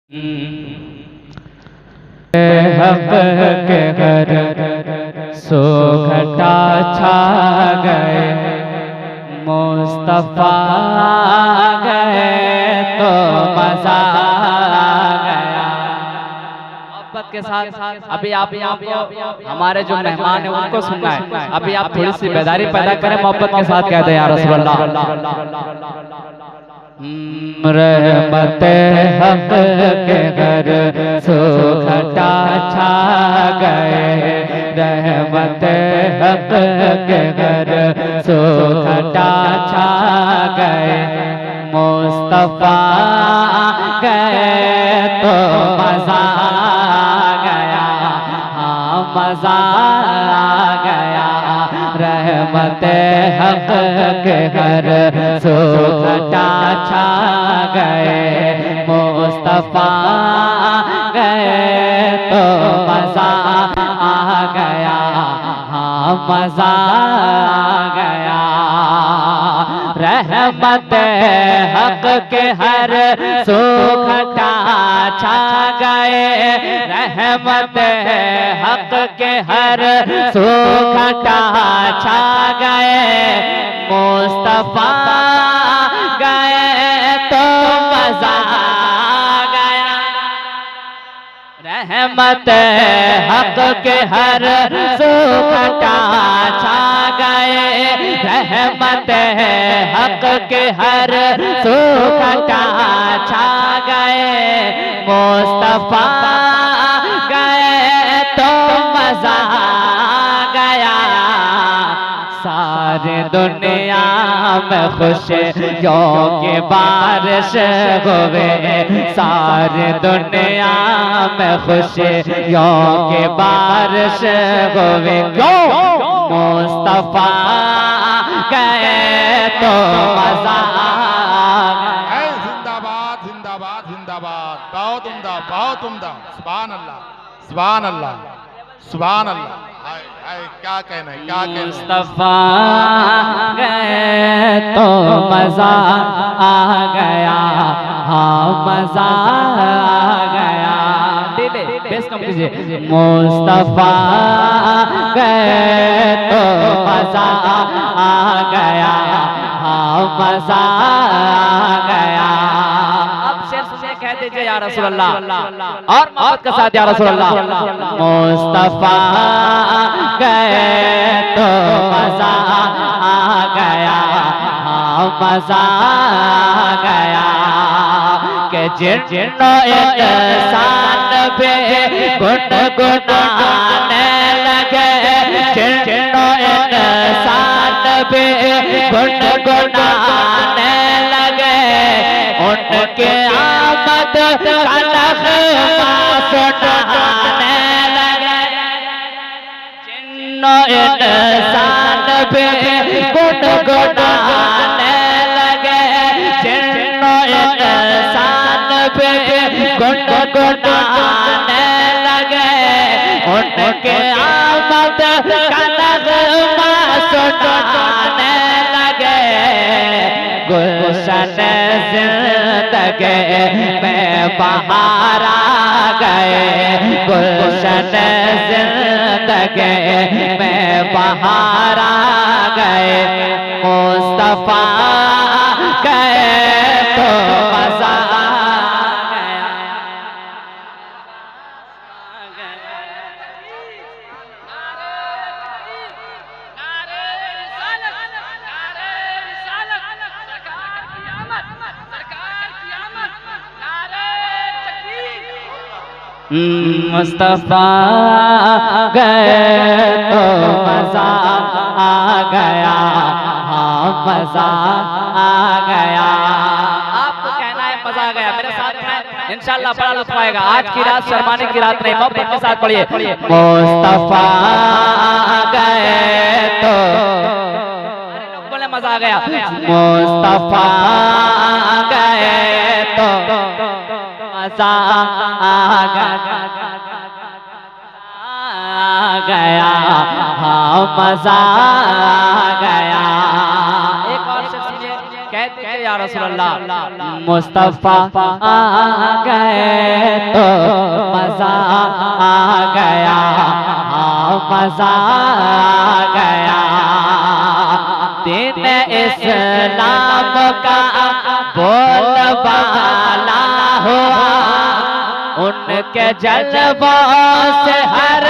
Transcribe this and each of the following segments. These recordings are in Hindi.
हक के घर सो घटा छा गए, मुस्तफा गए तो मजा गया। मोहब्बत के साथ अभी आप हमारे जो मेहमान हैं उनको सुनना है। अभी आप थोड़ी सी बेदारी पैदा करें, मोहब्बत के साथ कहते हैं या रसूल अल्लाह। रहमत हक के घर सो घटा छा गए, रहमत हक के घर सो घटा छा गए, मुस्तफा गए तो मजा गया, हाँ मजा गया। रहमत हक के घर सो घटा छा गए, मुस्तफा गए तो मजा आ गया, हाँ मजा आ गया। रहमत हक के हर सो घटा छा गए, रहमत हक के हर सो घटा छा गए, मुस्तफा गए तो मजा गया। रहमत हक के हर सो घटा छा गए, रहमत हक के हर सो घटा छा गए, मुस्तफा गए तो मजा गया। सारे दुनिया में खुशियों की बारिश हुए, सारे दुनिया में खुशियों की बारिश हुए, क्यों मुस्तफा गए तो मजा गया। जिंदाबाद जिंदाबाद जिंदाबाद, बहुत उम्दा बहुत उम्दा। सुभान अल्लाह सुभान अल्लाह सुभान अल्लाह। क्या कहना है, क्या कहना है। मुस्तफा गए तो मजा आ गया, हाँ मजा आ गया। दीदे बेस कम कीजिए। मुस्तफा गए तो मजा आ गया, हाँ मजा आ गया। अब शेर सुनिए, कह दीजिए या रसूल अल्लाह, और मोहब्बत के साथ या रसूल अल्लाह। मुस्तफा गए तो मजा आ गया, हाँ मजा आ गया। के जिन्नो इंसान पे गुनगुनाने लगे, जिन्नो इंसान पे गुनगुनाने लगे, उनके आमद का नग़मा सुनाने लगे। जिन्नो इंसान पे गुनगुनाने लगे, जिन्नो इंसान पे गुनगुनाने लगे, उनके आमद का नग़मा सुनाने लगे। गुलशन ज़िंदगी में बहार आ गए, गुलशन ज़िंदगी में बहार आ गए, मुस्तफा गए तो मजा आ गया। मुस्तफा गए तो मजा आ गया, हाँ मजा आ गया। आपको कहना है मजा आ गया, मेरे साथ में इंशाअल्लाह बड़ा लुत्फ आएगा। आज की रात शर्माने की रात नहीं, मोहब्बत के साथ पढ़िए। मुस्तफा गए तो बोले मजा आ गया, मुस्तफा गए तो मजा आ गया, हाँ मजा आ गया। एक और से सुनिए, कहते या रसूल अल्लाह, मुस्तफा आ गए आ गया, हाँ मजा आ गया। दिन इस्लाम का बोलबाला हुआ, उनके जलवों से हर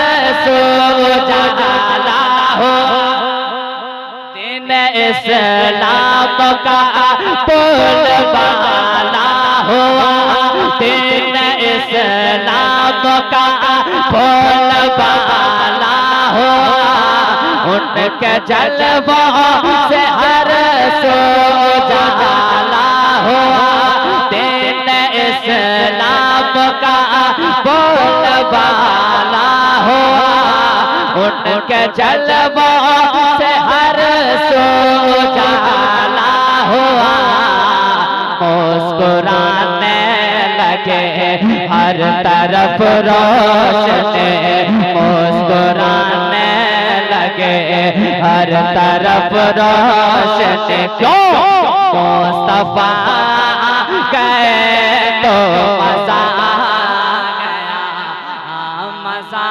सू उजाला हुआ। दिन इस्लाम का बोलबाला हुआ, दिन इस्लाम का बोलबाला हुआ, उनके जलवों से हर सू उजाला हुआ। दिन इस्लाम का बोलबाला हुआ, उनके जलवों से हर सू उजाला हुआ। मुस्कुराने लगे हर तरफ रोशनी, मुस्कुराने लगे हर तरफ रोशनी। क्यों? मुस्तफा गए तो मजा आ गया, मजा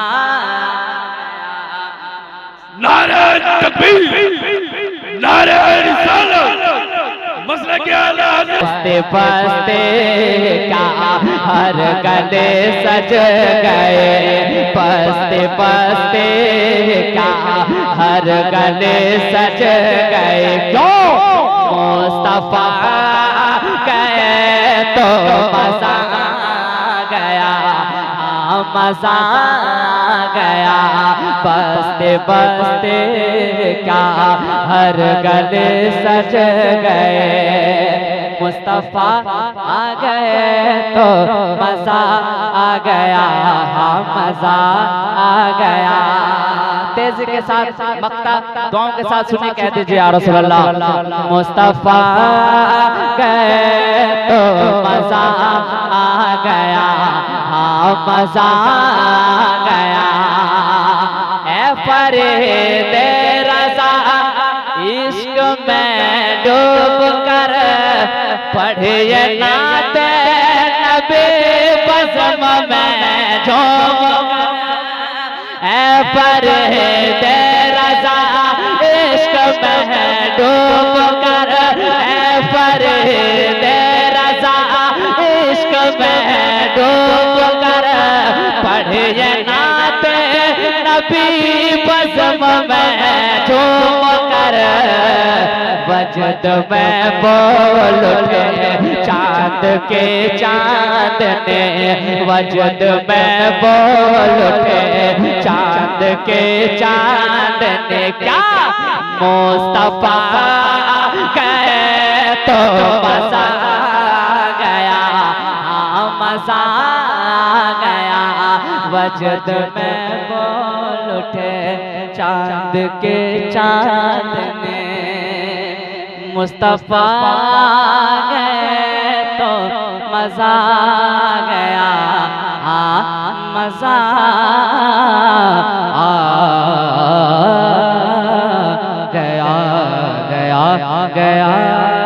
नारे तकबीर, नारे रिसालत, मसले के आला हज़रत। बस्ते बस्ते का हर गले सज गए, बस्ते बस्ते का हर गले सज गए। क्यों? मुस्तफा गए तो मजा आ गया, मजा आ गया। बस्ते बस्ते का हर गले सज गए, मुस्तफा आ गए तो मजा आ गया, हाँ मजा आ गया। तेजी के साथ मक्ता दुआओं के साथ सुने, कह दीजिए या रसूल अल्लाह। मुस्तफा गए तो मजा आ गया, हाँ मजा आ गया। ऐ फरीदे रज़ा इश्क में डूब कर पढ़िए नाते नबी बज़्म में झूम कर। ऐ फरीदे रज़ा इश्क में डूब कर, ऐ फरीदे रज़ा इश्क में डूब कर पढ़िए नाते नबी बज़्म में झूम कर। वजद में बोल उठे चांद के चांद ने, वजद में बोल उठे चांद के चांद ने। क्या? मुस्तफा गए तो मजा आ गया, हाँ मजा आ गया। वजद में बोल उठे चांद के चांद ने, मुस्तफा गए तो मजा आ गया, हाँ मजा आ गया, गया गया।